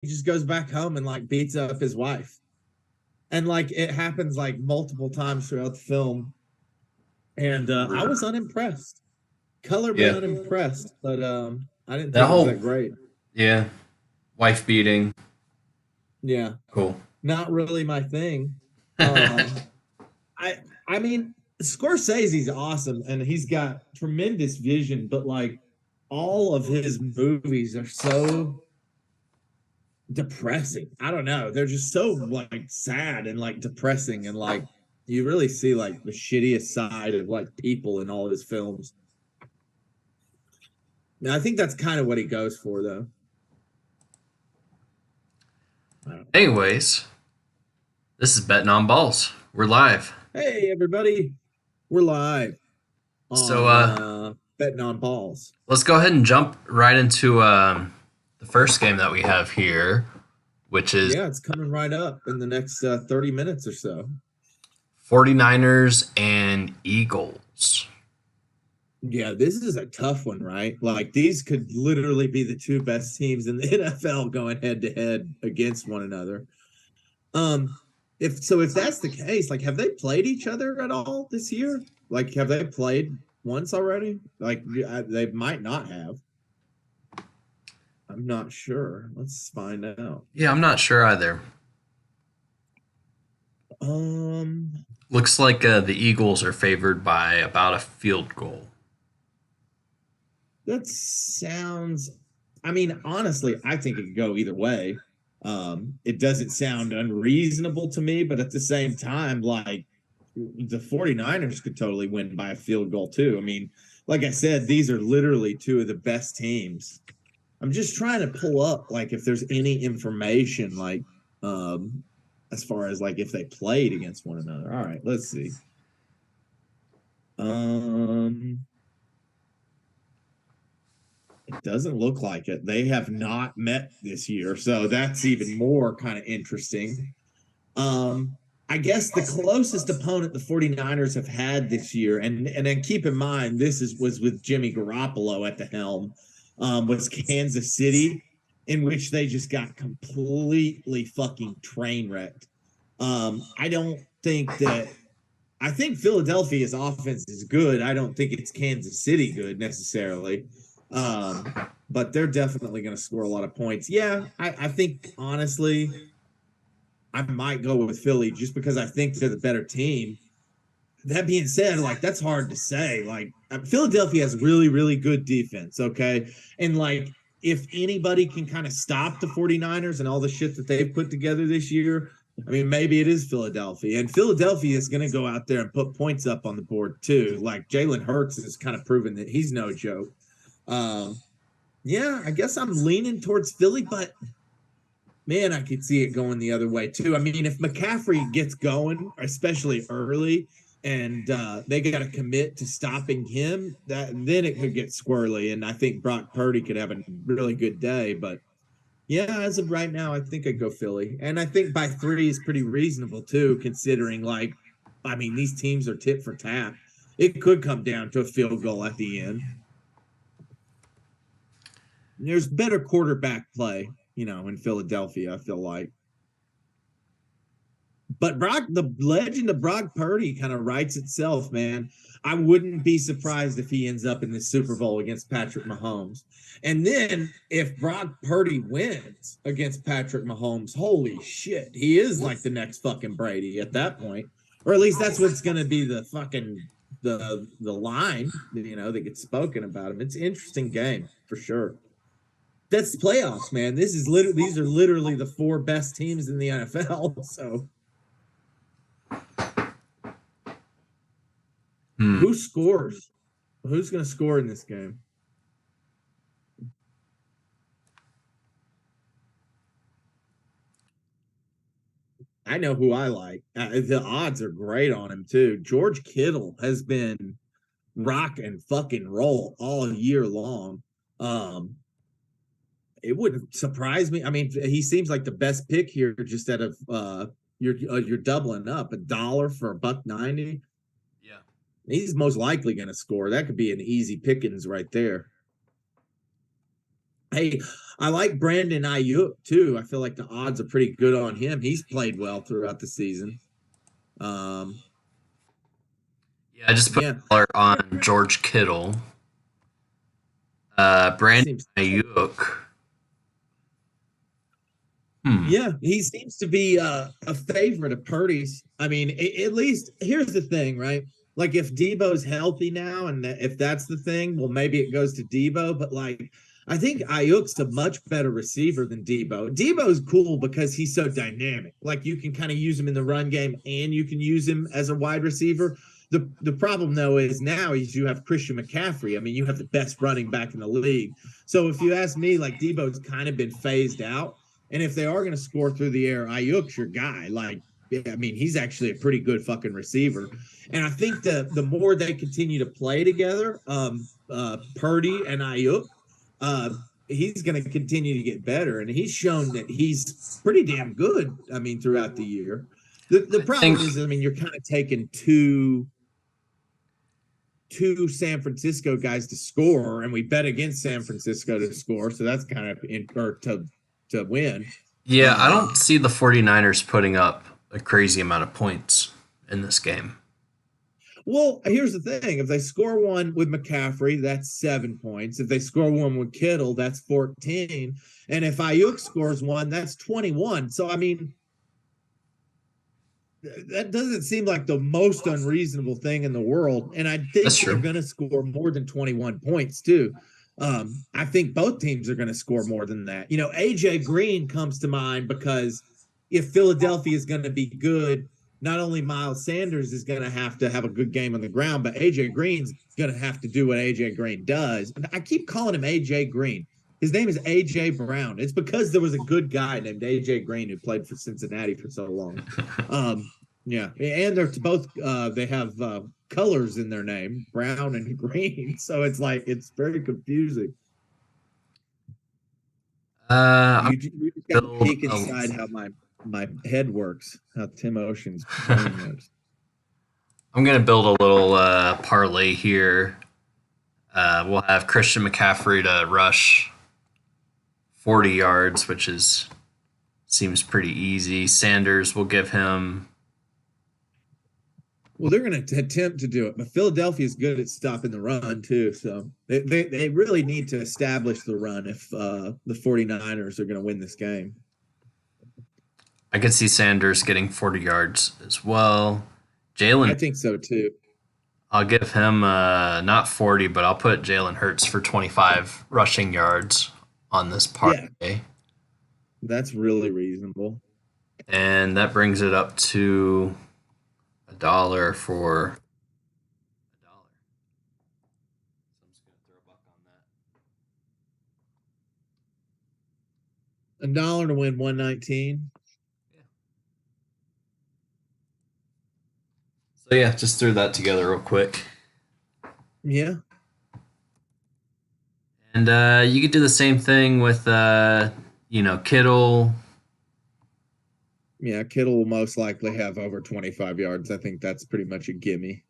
just goes back home and like beats up his wife. And like it happens like multiple times throughout the film. And I was unimpressed. Colorably Yeah. unimpressed, but I didn't That think it was whole that great. yeah, wife beating. Yeah, Cool. not really my thing. Um, I I mean, Scorsese's awesome and he's got tremendous vision, but like all of his movies are so depressing. I don't know. They're just so like sad and like depressing and like you really see like the shittiest side of like people in all his films. Now, I think that's kind of what he goes for though. Anyways, this is betting on balls. We're live. Hey everybody, we're live So on betting on balls. let's go ahead and jump right into the first game that we have here, which is Yeah, it's coming right up in the next 30 minutes or so. 49ers and Eagles. Yeah, this is a tough one, right? Like these could literally be the two best teams in the NFL going head to head against one another. If that's the case, like have they played each other at all this year? Like have they played once already? Like they might not have. I'm not sure. Let's find out. Yeah, I'm not sure either. Um, Looks like the Eagles are favored by about a field goal. that sounds. I mean, honestly, I think it could go either way. It doesn't sound unreasonable to me, but at the same time, like the 49ers could totally win by a field goal too. I mean, like I said, these are literally two of the best teams. I'm just trying to pull up like if there's any information like as far as like if they played against one another. All right, let's see. Um it doesn't look like it. They have not met this year, so that's even more kind of interesting. Um, I guess the closest opponent the 49ers have had this year, and then keep in mind this was with Jimmy Garoppolo at the helm, was Kansas City, in which they just got completely fucking train wrecked. I don't think that I think Philadelphia's offense is good. I don't think it's Kansas City good necessarily. Um, but they're definitely going to score a lot of points. Yeah, I think honestly, I might go with Philly just because I think they're the better team. That being said, like that's hard to say. Like Philadelphia has really, really good defense. Okay. And like if anybody can kind of stop the 49ers and all the shit that they've put together this year, I mean, maybe it is Philadelphia. And Philadelphia is going to go out there and put points up on the board too. Like Jalen Hurts has kind of proven that he's no joke. Um, yeah, I guess I'm leaning towards Philly, but man, I could see it going the other way too. I mean, if McCaffrey gets going, especially early, and they got to commit to stopping him, that then it could get squirrely. And I think Brock Purdy could have a really good day. But yeah, as of right now, I think I'd go Philly, and I think by 3 is pretty reasonable too, considering like, I mean, these teams are tit for tat. It could come down to a field goal at the end. There's better quarterback play, in Philadelphia, I feel like. But the legend of Brock Purdy kind of writes itself, man. I wouldn't be surprised if he ends up in the Super Bowl against Patrick Mahomes. And then if Brock Purdy wins against Patrick Mahomes, holy shit, he is like the next fucking Brady at that point. Or at least that's what's going to be the fucking the line, that gets spoken about him. It's an interesting game for sure. That's playoffs, man. These are literally the 4 best teams in the NFL. So who scores? Who's going to score in this game? I know who I like. The odds are great on him too. George Kittle has been rock and fucking roll all year long. Um, it wouldn't surprise me. I mean, he seems like the best pick here. Just out of you're doubling up $1 for $1.90. Yeah. He's most likely going to score. That could be an easy pickings right there. Hey, I like Brandon Ayuk too. I feel like the odds are pretty good on him. He's played well throughout the season. Um, Yeah, I just put yeah, a dollar on George Kittle. Brandon seems Ayuk. Hmm. yeah, he seems to be a favorite of Purdy's. I mean, at least here's the thing, right? Like if Debo's healthy now, and if that's the thing, well, maybe it goes to Debo. But like, I think Ayuk's a much better receiver than Debo. Debo's cool because he's so dynamic. Like you can kind of use him in the run game, and you can use him as a wide receiver. The problem though is now is you have Christian McCaffrey. I mean, you have the best running back in the league. So if you ask me, like Debo's kind of been phased out. And if they are going to score through the air, Ayuk's your guy. Like, I mean, he's actually a pretty good fucking receiver. And I think the more they continue to play together, Purdy and Ayuk, uh, he's going to continue to get better. And he's shown that he's pretty damn good. I mean, throughout the year. The I think problem is, I mean, you're kind of taking two San Francisco guys to score, and we bet against San Francisco to score, so that's kind of or to win. yeah, I Um, don't see the 49ers putting up a crazy amount of points in this game. well, here's the thing: if they score one with McCaffrey, that's 7 points. If they score one with Kittle, that's 14. And if Ayuk scores one, that's 21. So I mean, that doesn't seem like the most unreasonable thing in the world. And I That's think they're true. going to score more than 21 points, too. I think both teams are going to score more than that. You know, AJ Green comes to mind because if Philadelphia is going to be good, not only Miles Sanders is going to have a good game on the ground, but AJ Green's going to have to do what AJ Green does. And I keep calling him AJ Green. His name is AJ Brown. It's because there was a good guy named AJ Green who played for Cincinnati for so long. Yeah, and they're both they have colors in their name, brown and green. So it's like it's very confusing. I'm You just got to build peek a, inside how my head works, how Tim Ocean's brain works. I'm gonna build a little parlay here. We'll have Christian McCaffrey to rush 40 yards, which is seems pretty easy. Sanders will give him. Well, they're going to attempt to do it, but Philadelphia is good at stopping the run too. So they really need to establish the run if the 49ers are going to win this game. I could see Sanders getting 40 yards as well. I Jalen, think so too. I'll give him not 40, but I'll put Jalen Hurts for 25 rushing yards on this Yeah, parlay. that's really reasonable. And that brings it up to a dollar for a dollar. So I'm just going to throw a buck on $1 to win 119. that. Yeah. So yeah, just threw that together real quick. Yeah. And you could do the same thing with, Kittle. Yeah, Kittle will most likely have over 25 yards. I think that's pretty much a gimme.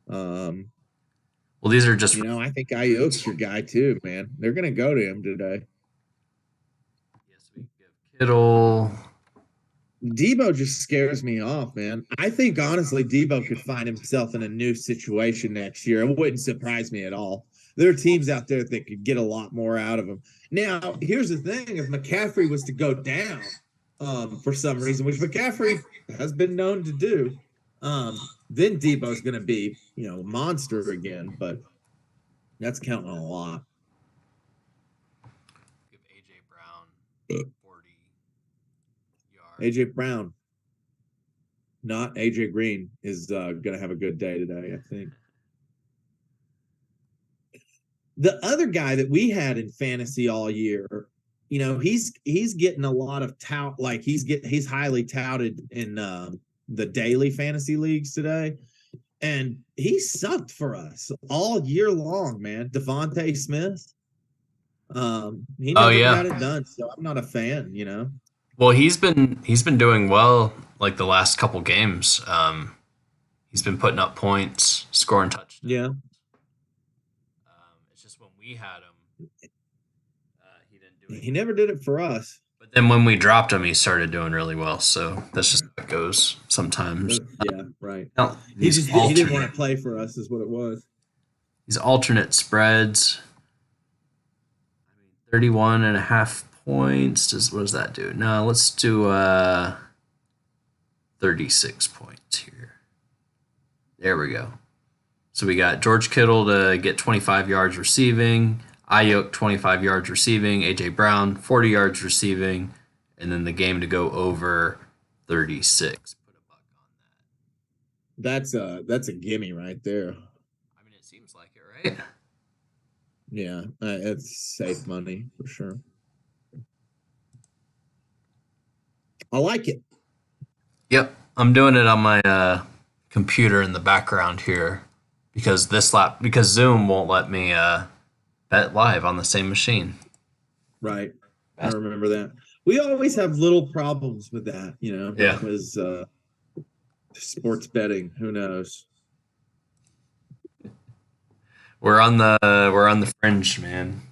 Um, Well, these are just I think Ayuk's your guy too, man. They're gonna go to him today. yes, we give Kittle. Debo just scares me off, man. I think honestly, Debo could find himself in a new situation next year. It wouldn't surprise me at all. There are teams out there that could get a lot more out of him. Now, here's the thing: if McCaffrey was to go down, for some reason, which McCaffrey has been known to do, then Debo's going to be, a monster again. But that's counting on a lot. Give AJ Brown 40 yards. AJ Brown, not AJ Green, is going to have a good day today, I think. The other guy that we had in fantasy all year, he's getting a lot of tout. Like he's highly touted in the daily fantasy leagues today, and he sucked for us all year long, man. Devontae Smith, he Oh never yeah. got it done, so I'm not a fan. Well, he's been doing well like the last couple games. He's been putting up points, scoring touchdowns. Yeah, It's just when we had him, He never did it for us. But then when we dropped him, he started doing really well. So that's just how it goes sometimes. Yeah, right. Now, He didn't want to play for us, is what it was. These alternate spreads. 31.5 points. What does that do? No, let's do 36 points here. There we go. So we got George Kittle to get 25 yards receiving, Ayuk 25 yards receiving, A.J. Brown 40 yards receiving, and then the game to go over 36. Put a buck on that. That's a gimme right there. I mean, it seems like it, right? Yeah, it's safe money for sure. I like it. Yep, I'm doing it on my computer in the background here because Zoom won't let me bet live on the same machine. Right, I remember that. We always have little problems with that, Yeah. Because sports betting, who knows? We're on the fringe, man.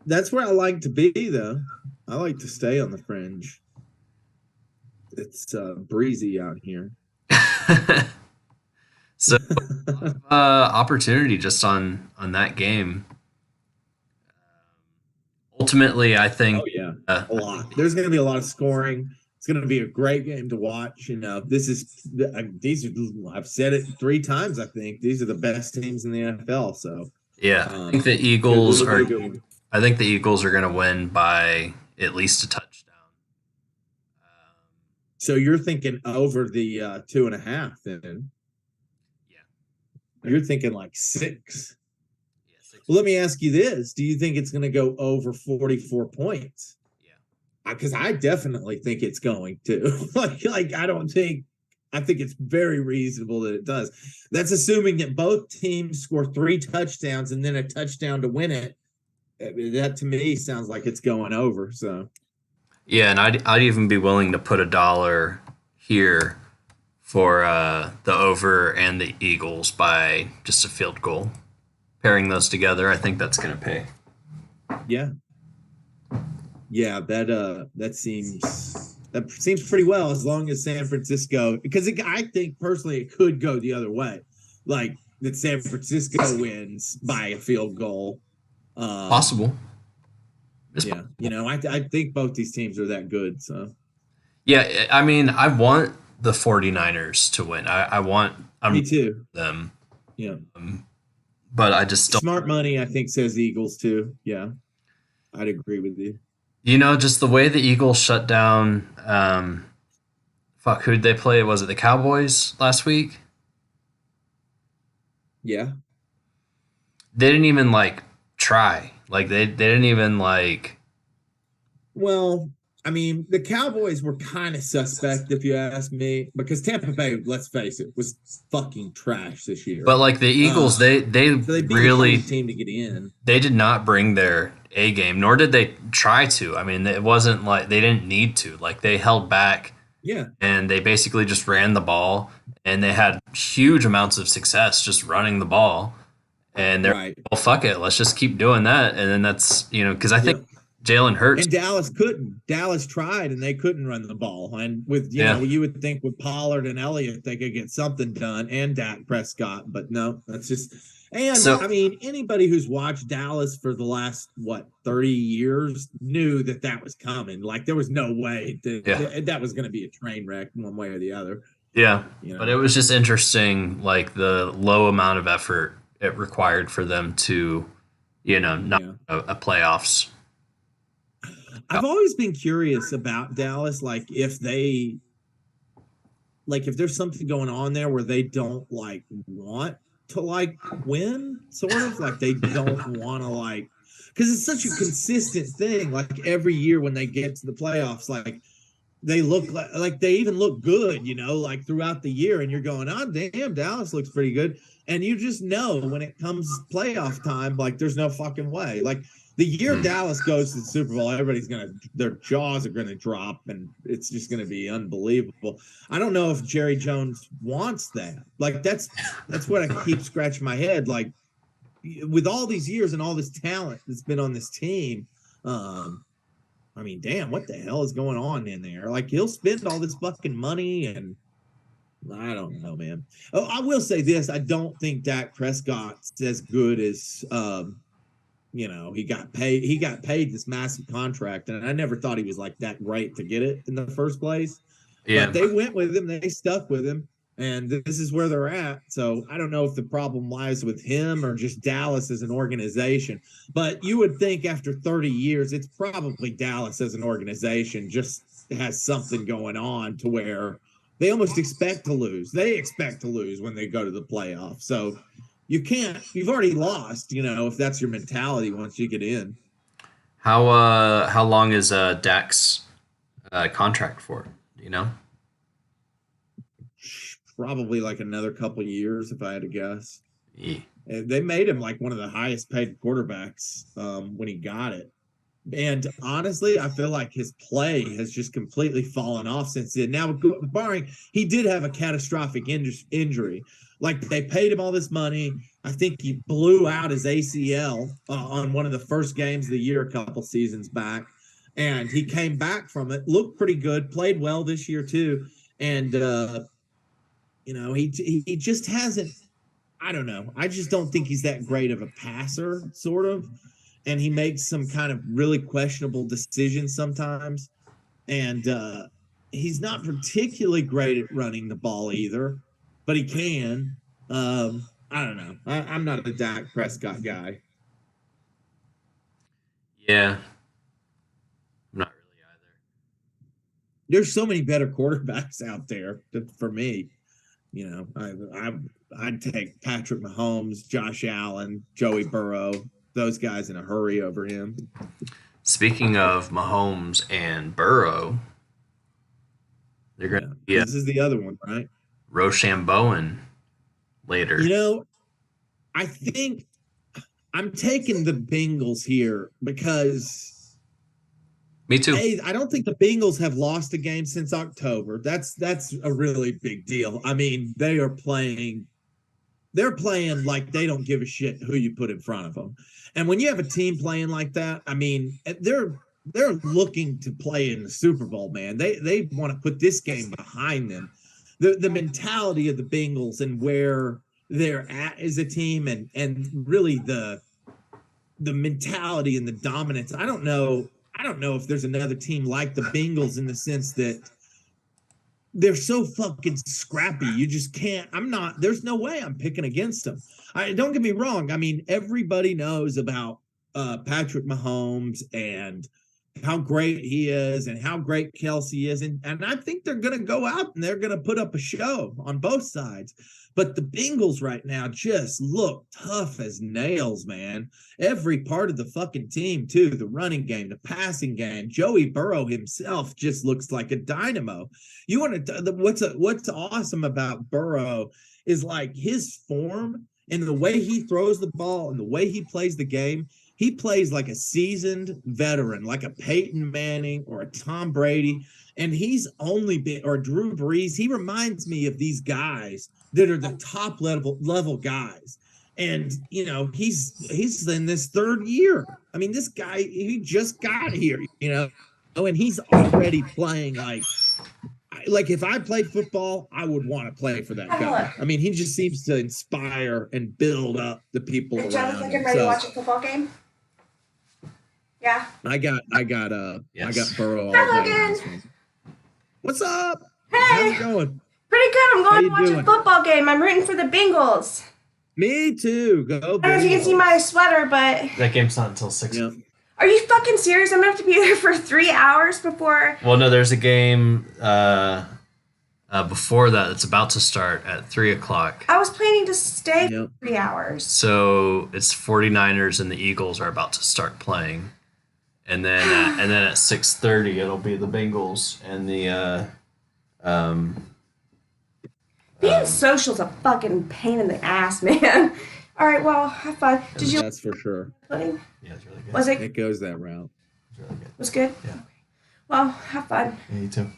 That's where I like to be, though. I like to stay on the fringe. It's breezy out here. So opportunity just on that game. Ultimately, I think. Oh yeah, a lot. There's going to be a lot of scoring. It's going to be a great game to watch. I've said it 3 times. I think these are the best teams in the NFL. So yeah, I think the Eagles are. I think the Eagles are going to win by at least a touchdown. So you're thinking over the 2.5 then? Yeah. You're thinking like 6. Yeah, 6. Well, let me ask you this: do you think it's going to go over 44 points? Because I definitely think it's going to. I think it's very reasonable that it does. That's assuming that both teams score 3 touchdowns and then a touchdown to win it. That to me sounds like it's going over. So yeah, and I'd even be willing to put $1 here for the over and the Eagles by just a field goal. Pairing those together, I think that's going to pay. Yeah. Yeah, that seems pretty well as long as San Francisco, because I think personally it could go the other way, like that San Francisco wins by a field goal. Possible. Yeah, I think both these teams are that good. So yeah, I mean, I want the 49ers to win. Me too. Them. Yeah. But I just don't. Smart money, I think, says Eagles too. Yeah, I'd agree with you. Just the way the Eagles shut down. Who'd they play? Was it the Cowboys last week? Yeah. They didn't even try. They didn't even Well, I mean, the Cowboys were kind of suspect, if you ask me, because Tampa Bay, let's face it, was fucking trash this year. But the Eagles, they really beat the team to get in. They did not bring their A game, nor did they try to. I mean, it wasn't they didn't need to. They held back. Yeah. And they basically just ran the ball, and they had huge amounts of success just running the ball. And they're right. Well, fuck it, let's just keep doing that. And then that's because I think Jalen Hurts and Dallas couldn't. Dallas tried and they couldn't run the ball. And with you would think with Pollard and Elliott they could get something done, and Dak Prescott, but no, that's just. And I mean, anybody who's watched Dallas for the last 30 years knew that was coming. There was no way that was going to be a train wreck one way or the other. Yeah, but it was just interesting, the low amount of effort it required for them to, not a playoffs. I've always been curious about Dallas, if there's something going on there where they don't want to win, sort of they don't want to because it's such a consistent thing. Every year when they get to the playoffs, they look they even look good, throughout the year, and you're going, oh damn, Dallas looks pretty good, and you just know when it comes playoff time, there's no fucking way. The year Dallas goes to the Super Bowl, everybody's their jaws are gonna drop, and it's just gonna be unbelievable. I don't know if Jerry Jones wants that. That's what I keep scratching my head. With all these years and all this talent that's been on this team, I mean, damn, what the hell is going on in there? Like, he'll spend all this fucking money, and I don't know, man. Oh, I will say this: I don't think Dak Prescott's as good as he got paid. He got paid this massive contract, and I never thought he was like that great to get it in the first place. Yeah. But they went with him, they stuck with him, and this is where they're at. So I don't know if the problem lies with him or just Dallas as an organization. But you would think after 30 years, it's probably Dallas as an organization just has something going on to where they almost expect to lose. They expect to lose when they go to the playoffs. So you've already lost, if that's your mentality once you get in. How long is Dak's contract for? Do you know? Probably like another couple of years, if I had to guess. Yeah. They made him like one of the highest paid quarterbacks when he got it. And honestly, I feel like his play has just completely fallen off since then. Now, barring he did have a catastrophic injury. Like, they paid him all this money. I think he blew out his ACL on one of the first games of the year a couple seasons back. And he came back from it, looked pretty good, played well this year too. And, he just hasn't, I don't know. I just don't think he's that great of a passer, sort of. And he makes some kind of really questionable decisions sometimes. And he's not particularly great at running the ball either, but he can. I don't know. I'm not a Dak Prescott guy. Yeah. I'm not really either. There's so many better quarterbacks out there for me. I'd take Patrick Mahomes, Josh Allen, Joey Burrow, those guys in a hurry over him. Speaking of Mahomes and Burrow, they're going to be this is the other one, right? Rochambeau later. I think I'm taking the Bengals here because me too. I don't think the Bengals have lost a game since October. That's a really big deal. I mean, they're playing like they don't give a shit who you put in front of them. And when you have a team playing like that, I mean, they're looking to play in the Super Bowl, man. They want to put this game behind them. The mentality of the Bengals and where they're at as a team and really the mentality and the dominance. I don't know if there's another team like the Bengals in the sense that they're so fucking scrappy. You just can't. There's no way I'm picking against them. Don't get me wrong. I mean, everybody knows about Patrick Mahomes and how great he is and how great Kelsey is. And I think they're going to go out and they're going to put up a show on both sides. But the Bengals right now just look tough as nails, man. Every part of the fucking team, too. The running game, the passing game. Joey Burrow himself just looks like a dynamo. You want to what's awesome about Burrow is like his form and the way he throws the ball and the way he plays the game. He plays like a seasoned veteran, like a Peyton Manning or a Tom Brady. And he's only been, or Drew Brees. He reminds me of these guys that are the top level guys. And, he's in this third year. I mean, this guy, he just got here, and he's already playing like if I played football, I would want to play for that guy. I mean, he just seems to inspire and build up the people around him. Jonathan, ready to watch a football game? Yeah. I got Burrow all day. What's up? Hey. How's it going? Pretty good. I'm going to watch a football game. I'm rooting for the Bengals. Me too. Go Bengals. I don't know if you can see my sweater, but that game's not until 6. Yeah. Are you fucking serious? I'm going to have to be there for 3 hours before. Well, no, there's a game before that that's about to start at 3 o'clock. I was planning to stay for 3 hours. So it's 49ers and the Eagles are about to start playing. And then at 6:30 it'll be the Bengals and the being social's a fucking pain in the ass, man. All right, well, have fun. That's for sure. Pudding? Yeah, it's really good. Was it? It goes that route. It's really good. Was good? Yeah. Okay. Well, have fun. Yeah, you too.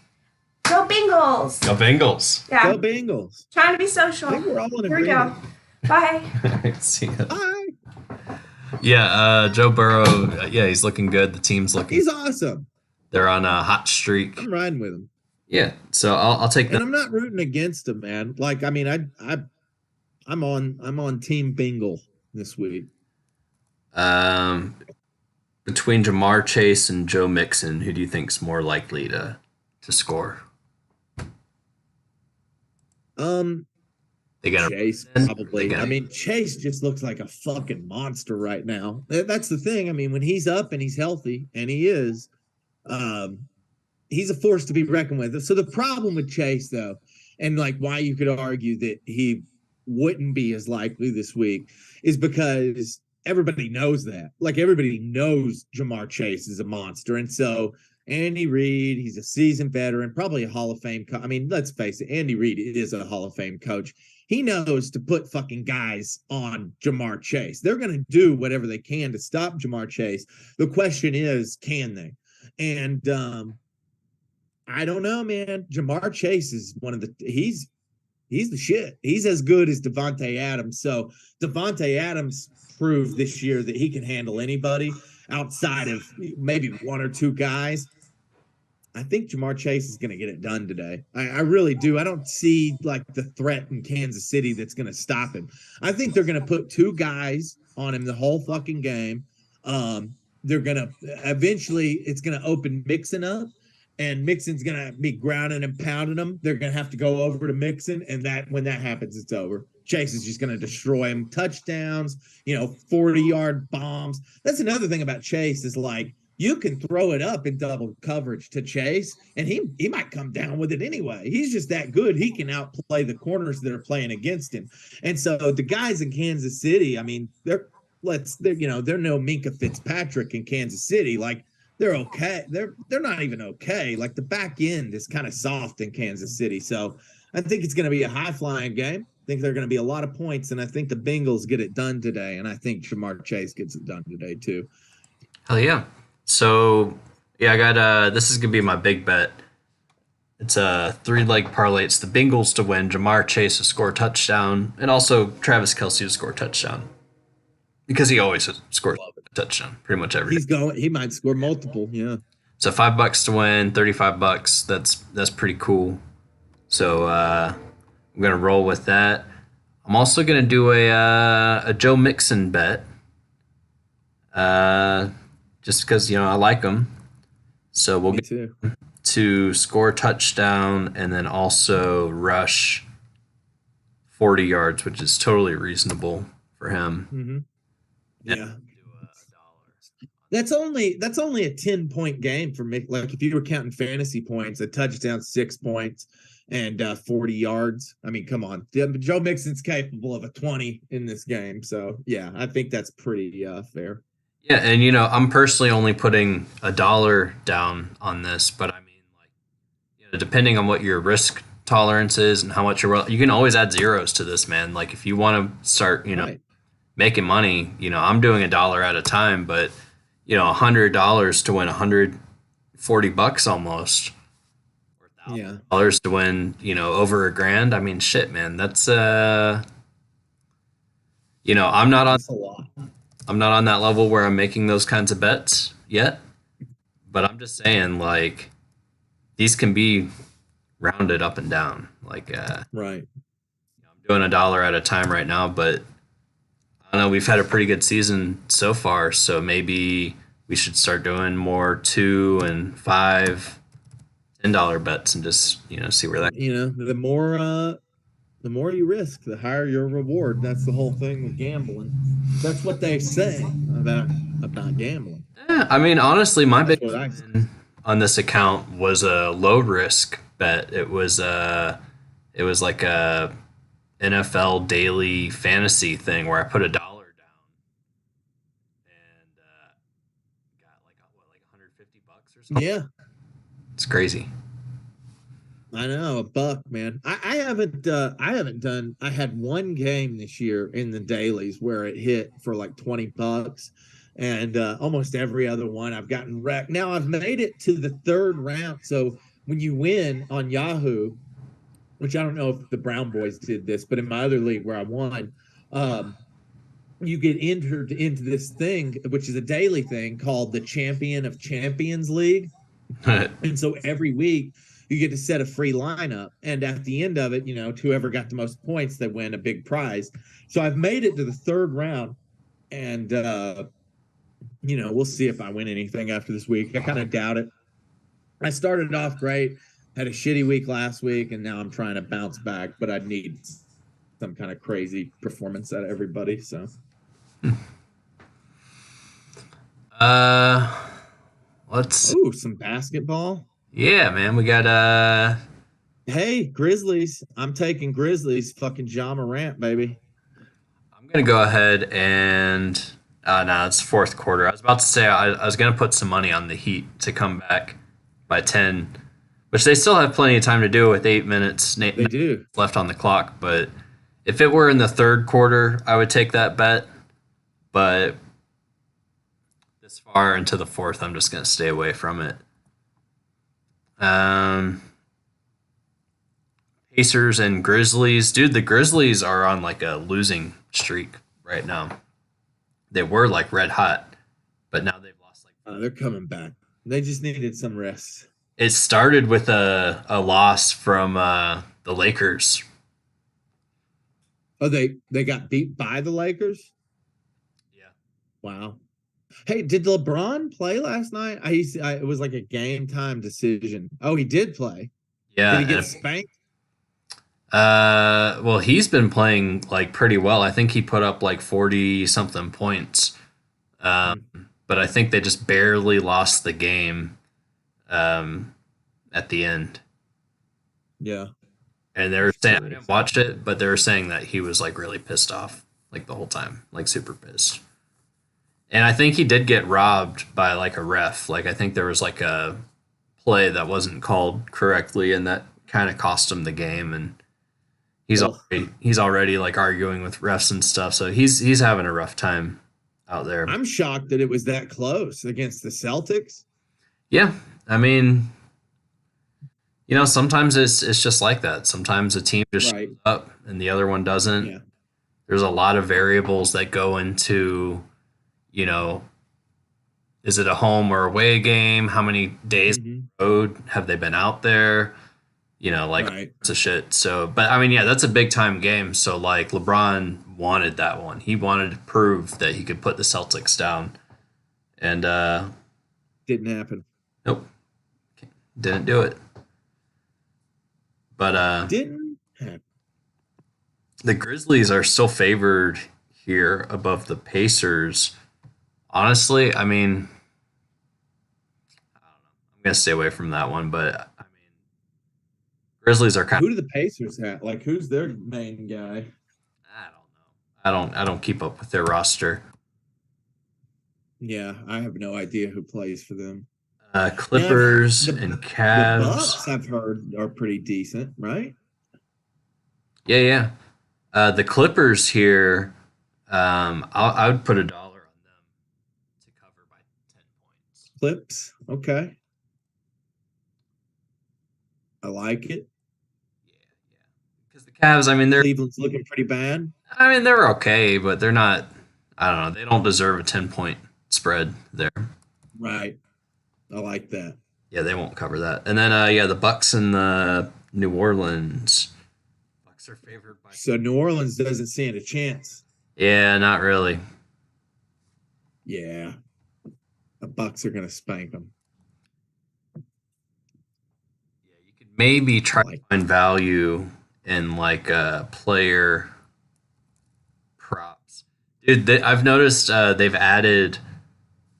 Go Bengals! Go Bengals! Yeah. Go Bengals! Trying to be social. I think we're all in Here we go. agreement. Bye. See ya. Bye. Yeah, Joe Burrow. Yeah, he's looking good. The team's looking. He's awesome. They're on a hot streak. I'm riding with him. Yeah, so I'll take that. And I'm not rooting against him, man. Like, I mean, I'm on Team Bengal this week. Between Jamar Chase and Joe Mixon, who do you think's more likely to score? They got Chase, probably. I mean, Chase just looks like a fucking monster right now. That's the thing. I mean, when he's up and he's healthy, and he is, he's a force to be reckoned with. So the problem with Chase, though, and like why you could argue that he wouldn't be as likely this week, is because everybody knows that. Like, everybody knows Jamar Chase is a monster. And so Andy Reid, he's a seasoned veteran, probably a Hall of Fame I mean, let's face it, Andy Reid is a Hall of Fame coach. He knows to put fucking guys on Jamar Chase. They're going to do whatever they can to stop Jamar Chase. The question is, can they? And I don't know, man. Jamar Chase is one of the he's the shit. He's as good as Devontae Adams. So Devontae Adams proved this year that he can handle anybody outside of maybe one or two guys. I think Jamar Chase is going to get it done today. I really do. I don't see like the threat in Kansas City that's going to stop him. I think they're going to put two guys on him the whole fucking game. They're going to eventually, it's going to open Mixon up, and Mixon's going to be grounding and pounding them. They're going to have to go over to Mixon, and when that happens, it's over. Chase is just going to destroy him. Touchdowns, 40-yard bombs. That's another thing about Chase is like, you can throw it up in double coverage to Chase, and he might come down with it anyway. He's just that good. He can outplay the corners that are playing against him. And so the guys in Kansas City, I mean, they're no Minkah Fitzpatrick in Kansas City. Like, they're okay. They're not even okay. Like, the back end is kind of soft in Kansas City. So I think it's going to be a high-flying game. I think there are going to be a lot of points, and I think the Bengals get it done today, and I think Jamar Chase gets it done today too. Hell yeah. So, yeah, I got this is going to be my big bet. It's a 3-leg parlay. It's the Bengals to win, Jamar Chase to score a touchdown, and also Travis Kelce to score a touchdown. Because he always scores a touchdown, pretty much every day. He might score multiple, yeah. So $5 to win, $35. That's pretty cool. So I'm gonna roll with that. I'm also gonna do a Joe Mixon bet. Just because I like him. So we'll get to score a touchdown and then also rush 40 yards, which is totally reasonable for him. Mm-hmm. Yeah. That's only a 10-point game for me. Like, if you were counting fantasy points, a touchdown, 6 points, and 40 yards. I mean, come on. Joe Mixon's capable of a 20 in this game. So, yeah, I think that's pretty fair. Yeah, and I'm personally only putting $1 down on this, but I mean, like, depending on what your risk tolerance is and how much you can always add zeros to this, man. Like, if you want to start, right, making money, I'm doing $1 at a time, but $100 to win $140 almost, or $1,000 to win, over $1,000. I mean, shit, man, that's I'm not on. That's a lot. I'm not on that level where I'm making those kinds of bets yet, but I'm just saying, like, these can be rounded up and down. Like, right. I'm doing $1 at a time right now, but I don't know. We've had a pretty good season so far, so maybe we should start doing more $2 and $5, $10 bets and just see where that. The more you risk, the higher your reward. That's the whole thing with gambling. That's what they say about gambling. Yeah, I mean, honestly, my big win on this account was a low risk bet. It was like a NFL daily fantasy thing where I put $1 down and got like $150 or something. Yeah, it's crazy. I know, $1, man. I haven't done. I had one game this year in the dailies where it hit for like $20, and almost every other one I've gotten wrecked. Now I've made it to the 3rd round. So when you win on Yahoo, which I don't know if the Brown Boys did this, but in my other league where I won, you get entered into this thing, which is a daily thing called the Champion of Champions League. And so every week you get to set a free lineup. And at the end of it, whoever got the most points, they win a big prize. So I've made it to the third round. And, we'll see if I win anything after this week. I kind of doubt it. I started off great, had a shitty week last week, and now I'm trying to bounce back, but I need some kind of crazy performance out of everybody. So, let's. Ooh, some basketball. Yeah, man, we got Hey, Grizzlies! I'm taking Grizzlies. Fucking Ja Morant, baby. I'm gonna go ahead and no, it's fourth quarter. I was about to say I was gonna put some money on the Heat to come back by 10, which they still have plenty of time to do with 8 minutes. They do left on the clock, but if it were in the third quarter, I would take that bet. But this far into the fourth, I'm just going to stay away from it. Pacers and Grizzlies. Dude, the Grizzlies are on like a losing streak right now. They were like red hot, but now they've lost like... they're coming back. They just needed some rest. It started with a loss from the Lakers. Oh, they got beat by the Lakers? Yeah. Wow. Hey, did LeBron play last night? It was like a game time decision. Oh, he did play. Yeah. Did he get spanked? Well, he's been playing like pretty well. I think he put up like 40 something points. But I think they just barely lost the game at the end. Yeah. And they were saying, I didn't watch it, but they were saying that he was like really pissed off like the whole time, like super pissed. And I think he did get robbed by like a ref. Like I think there was like a play that wasn't called correctly, and that kind of cost him the game. And he's already like arguing with refs and stuff. So he's having a rough time out there. I'm shocked that it was that close against the Celtics. Yeah, I mean, sometimes it's just like that. Sometimes a team just shows up and the other one doesn't. Yeah. There's a lot of variables that go into, is it a home or away game? How many days on the road have they been out there? It's a shit. So, but I mean, yeah, that's a big time game. So like LeBron wanted that one. He wanted to prove that he could put the Celtics down. And didn't happen. Nope. Didn't do it. But didn't happen. The Grizzlies are still favored here above the Pacers. Honestly, I mean, I don't know. I'm gonna stay away from that one, but I mean, Grizzlies are kind of... Who do the Pacers have? Like, who's their main guy? I don't know. I don't keep up with their roster. Yeah, I have no idea who plays for them. Clippers and Cavs. The Bucks, I've heard, are pretty decent, right? Yeah. The Clippers here, I would put $1 on them to cover by 10 points. Clips, okay. I like it. Yeah. Because the Cavs, I mean, Cleveland's looking pretty bad. I mean, they're okay, but they're not. I don't know. They don't deserve a 10-point spread there. Right. I like that. Yeah, they won't cover that. And then, the Bucks and the New Orleans. Bucks are favored by. So New Orleans doesn't stand a chance. Yeah, not really. Yeah, the Bucks are gonna spank them. Yeah, you could maybe try to find value in like player props. Dude, I've noticed they've added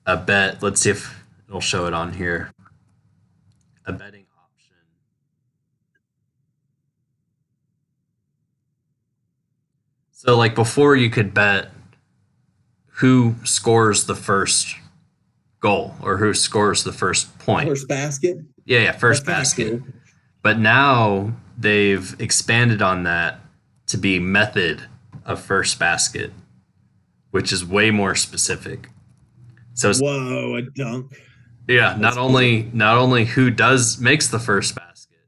a bet. Let's see if it'll show it on here. A betting option. So like before you could bet who scores the first goal or who scores the first point. First basket? Yeah, first basket. Cool. But now they've expanded on that to be method of first basket, which is way more specific. So whoa, a dunk. Yeah, not only who makes the first basket,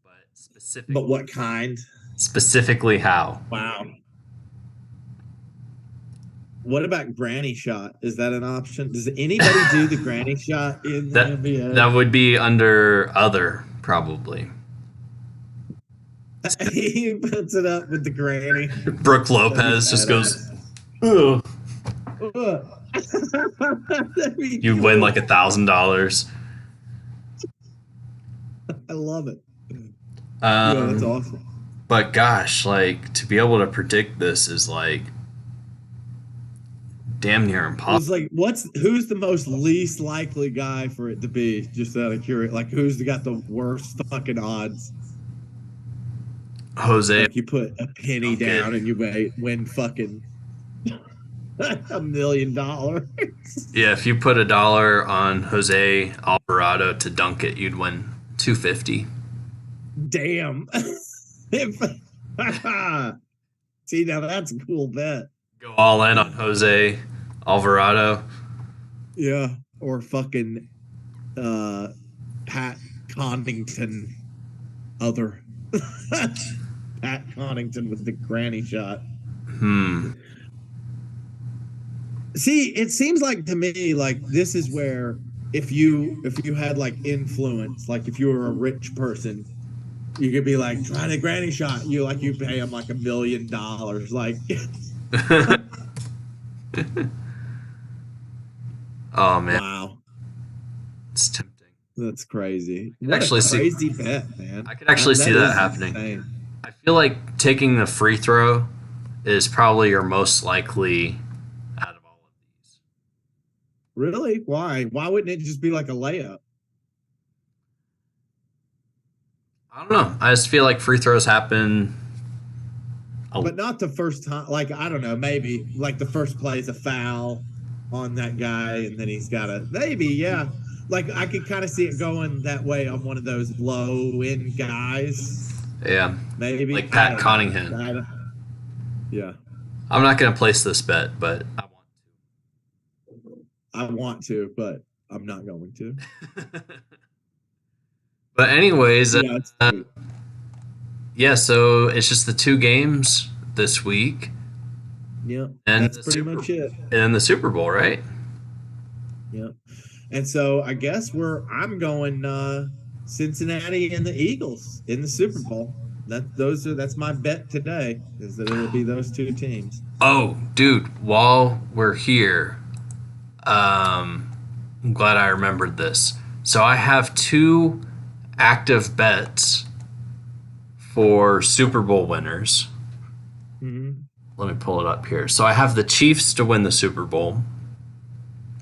but specifically. But what kind? Specifically how. Wow. What about granny shot? Is that an option? Does anybody do the granny shot in the That NBA? that would be under other probably. He puts it up with the granny. Brooke Lopez just goes, "Ugh." That'd be You cool. win like $1,000. I love it. Yeah, that's awesome. But gosh, like to be able to predict this is like damn near impossible. It's like, who's the most least likely guy for it to be? Just out of curiosity, like who's got the worst fucking odds? Jose, Like you put a penny down and you win fucking $1 million. yeah, if you put $1 on Jose Alvarado to dunk it, you'd win $250. Damn. See, now that's a cool bet. Go all in on Jose Alvarado. Yeah, or fucking Pat Connaughton, other Pat Connaughton with the granny shot. See, it seems like to me like this is where if you had like influence, like if you were a rich person, you could be like, try the granny shot. You pay them like $1 million. Like Oh man, wow. it's tempting. That's crazy. I could What actually a see- crazy bet, man. I could actually see that is happening. insane. I feel like taking the free throw is probably your most likely out of all of these. Really? Why? Why wouldn't it just be like a layup? I don't know. I just feel like free throws happen. But not the first time. Like, I don't know, maybe like the first play is a foul on that guy, and then he's got maybe, yeah. Like I could kind of see it going that way on one of those low end guys. Yeah, Maybe like Pat Connaughton. Yeah. I'm not going to place this bet, but I want to, but I'm not going to. But anyways, Yeah, it's sweet. yeah, so it's just the two games this week. Yeah, And that's the pretty much it. And the Super Bowl, right? Yeah. And so I guess I'm going Cincinnati and the Eagles in the Super Bowl. That's my bet today, is that it'll be those two teams. Oh, dude, while we're here, I'm glad I remembered this. So I have two active bets for Super Bowl winners. Mm-hmm. Let me pull it up here. So I have the Chiefs to win the Super Bowl.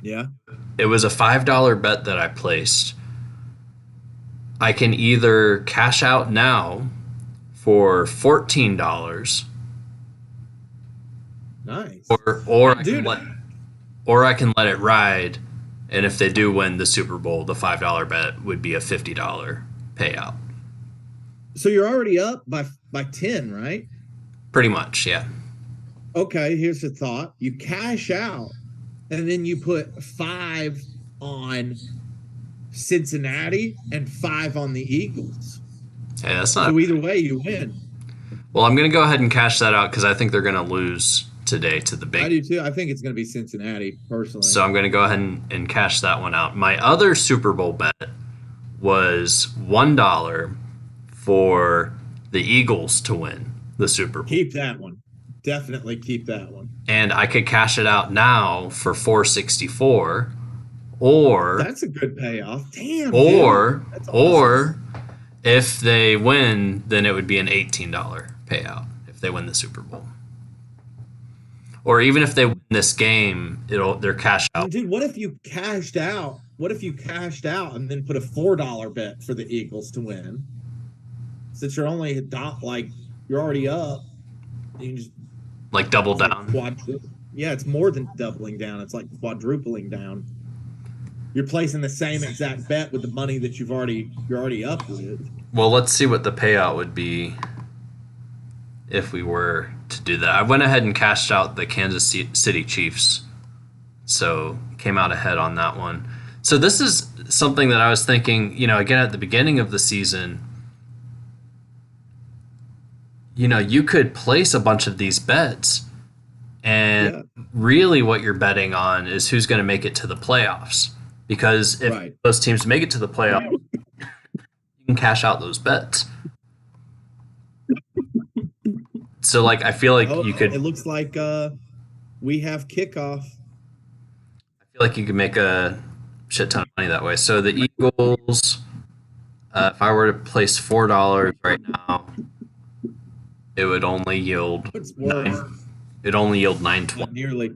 Yeah. It was a $5 bet that I placed. I can either cash out now for $14, Nice. or I can let it ride, and if they do win the Super Bowl, the $5 bet would be a $50 payout. So you're already up by 10, right? Pretty much, yeah. Okay, here's the thought. You cash out, and then you put 5 on Cincinnati and 5 on the Eagles. Hey, that's not. So either way, you win. Well, I'm going to go ahead and cash that out because I think they're going to lose today to the I Bengals. do too. I think it's going to be Cincinnati, personally. So I'm going to go ahead and cash that one out. My other Super Bowl bet was $1 for the Eagles to win the Super Bowl. Keep that one. Definitely keep that one. And I could cash it out now for $4.64, or That's a good payoff. Damn. or dude. That's or if they win, then it would be an $18 payout if they win the Super Bowl. Or even if they win this game, they're cash out. Dude, what if you cashed out? What if you cashed out and then put a $4 bet for the Eagles to win? Since you're only you're already up, you can just Like double down. Yeah, it's more than doubling down. It's like quadrupling down. You're placing the same exact bet with the money that you're already up with. Well, let's see what the payout would be if we were to do that. I went ahead and cashed out the Kansas City Chiefs, so came out ahead on that one. So this is something that I was thinking, again at the beginning of the season, you could place a bunch of these bets And Yeah. really what you're betting on is who's going to make it to the playoffs. Because if Right. those teams make it to the playoffs, you can cash out those bets. So, like, I feel like Oh, you could. it looks like we have kickoff. I feel like you could make a shit ton of money that way. So the Eagles, if I were to place $4 right now, it would only yield It's worth It only yield 9.20. not nearly.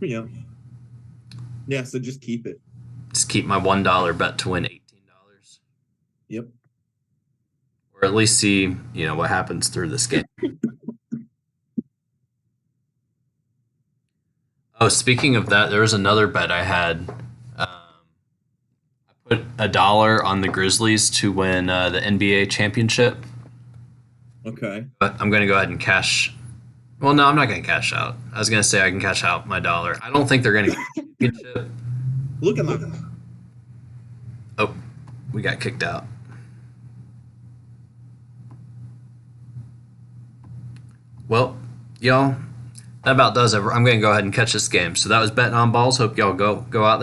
Yeah. Yeah, so just keep it. Just keep my $1 bet to win $18. Yep. Or at least see, what happens through this game. Oh, speaking of that, there was another bet I had. I put $1 on the Grizzlies to win the NBA championship. Okay. But I'm going to go ahead and cash. Well, no, I'm not going to cash out. I was going to say I can cash out my $1. I don't think they're going to get the championship. Look at my. Oh, we got kicked out. Well, y'all, that about does it. I'm going to go ahead and catch this game. So that was Betting on Balls. Hope y'all go out there.